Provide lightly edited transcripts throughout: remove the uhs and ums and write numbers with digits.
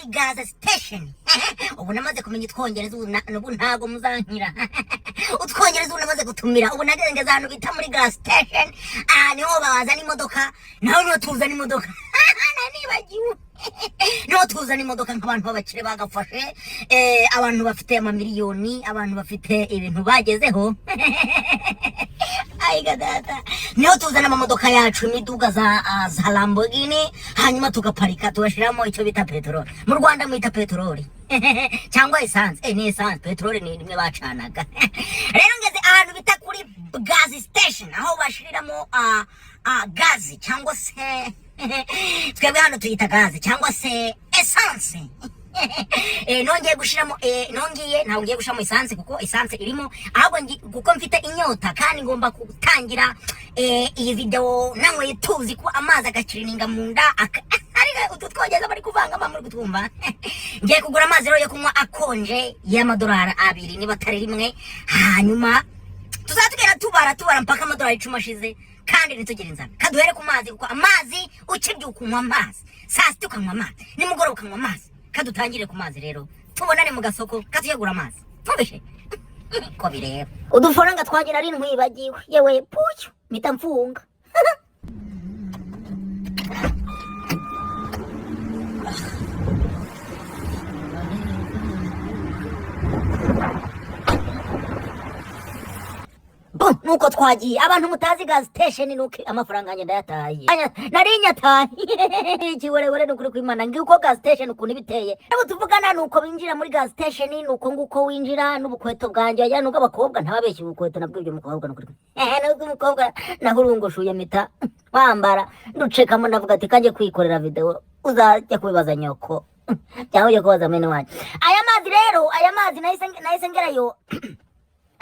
kuri gas station ubu namaze kumenya utwongereza ubu ntago muzankira utwongereza namaze gutumira ubu nageze ahantu bita muri gas station niho bazana imodoka naho niho tuzana imodoka nibagiwe niho tuzana imodoka nk'abantu b'abakire bagafashe abantu bafite amamiliyoni abantu bafite ibintu bagezeho aiga data niho tuzana amamodoka yacu imiduga za Lamborghini hanyuma tugaparika tugashiramo icyo bita petrol mu Rwanda mwita petrol cyangwa essence ni essence petrol ni nimwe bacanaga rero ngeze ahantu bita kuri gas station aho bashiriramo gazi cyangwa se twebwe hano tuyita gazi cyangwa se essence nongeye gushiramo ngiye gushiramo essence kuko essence irimo ahubwo kuko mfite inyota kandi ngomba gutangira iyi video namwe yituzi ko amazi agakirininga mu nda ariko ututwogeza bari kuvanga muri gutwumva ngiye kugura amazi rero yo kunywa akonje y'amadolari 2 niba atari rimwe hanyuma tuzatugera tubara mpaka amadolari 10 ashize kandi nitugera inzara kaduhere ku mazi kuko amazi ukibyuka unywa amazi saa sita ukanywa amazi nimugoroba ukanywa amazi kadutangire ku mazi rero tubonane mu gasoko katuyegura amazi ntubishe ko bireba udufaranga twagira ari ntwibagiwe yewe pucyo mita mfunga nuko twagiye abantu mutazi gas station nuko amafaranga ngenda yataye narinya ataye kiwerewere nukuri kwimana ngiko gas station ukuntu biteye nabo tuvugana nuko binjira muri gas station nuko nguko winjira n'ubukweto bwanje ya nuko abakobwa ntababeshye ubukweto nabwo ibyo mukobwa nukuri nuko umukobwa nahurungushuye mita wambara nducekamo ndavuga ati kanje kwikorera video uzajya kubibaza nyoko cyangwa yo kubaza mwene wanjye aya mazi rero aya mazi nahise ngerayo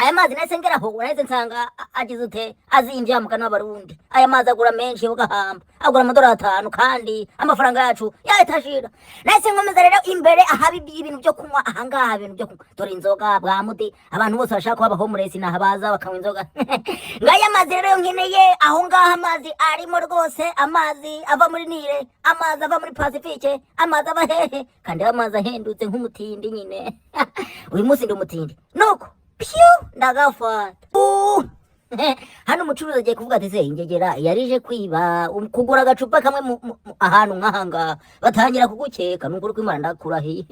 aya mazi nasengeraho uraheze nsanga agize ute azimbye amukana w'abarundi aya mazi agura menshi ugahamba agura amadolari 5 kandi amafaranga yacu yahitashira nahise nkomeza rero imbere ahabi ibintu byo kunywa ahangaha ibintu byo kunywa dore inzoga bwa muti abantu bose bashaka kuba homeless nahabaza bakanywa inzoga ngaya mazi rero nkeneye aho ngaha amazi arimo rwose amazi ava muri Nile amazi ava muri Pacifique amazi ava hehe kandi amazi ahendutse nk'umutindi nyine uyu munsi ndi umutindi nuko ndagafata hano umucuruzi agiye kuvuga ati se ingegera yarije kwiba kugura agacupa kamwe ahantu nkahanga batangira kugukeka nukuri kwimana ndakurahiye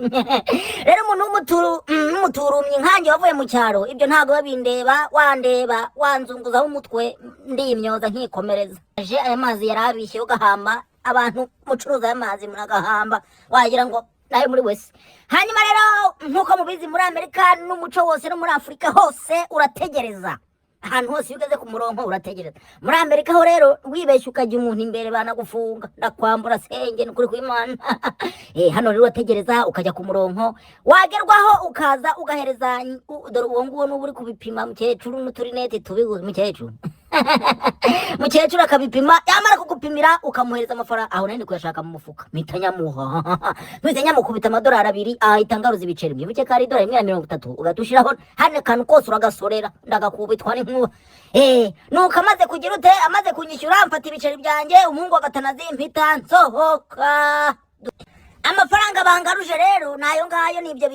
rero umuntu w'umuturumye nkanjye wavuye mu cyaro ibyo ntago babindeba wandeba wanzunguzaho umutwe ndimyoza nkikomereza aje aya mazi yarabishye ugahamba abantu mucuruza aya mazi muragahamba wagira ngo nayo muri wese hanyuma rero nkuko mubizi muri Amerika n'umuco wose no muri Afrika hose urategereza ahantu hose ugeze ku murongo urategereza muri Amerika ho rero wibeshye ukajya umuntu imbere banagufunga ndakwambura senge nukuri kw'Imana hano rero urategereza ukajya ku murongo wagerwaho ukaza ugahereza dore uwo nguwo n'uburi kubipima mukecuru n'uturinete tubiguze mukecuru akabipima yamara kugupimira ukamuhereza amafaranga aho nani kuyashaka mu mufuka mitanyamukubita amadolari 2 ahita ngaruza ibiceri byo kari dolari 130 ugatushiraho hane kantu kose uragasorera ndagakubitwa n'inkuba nuko amaze kugira ute amaze kunyishyura mfata ibiceri byanjye umuhungu agatanazi mpita nsohoka amafaranga bangaruje rero nayo ngayo ni ibyo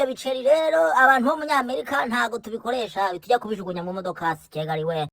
biceri rero abantu bo mu Amerika ntago tubikoresha bitujya kubijugunya mu modoka sikegari we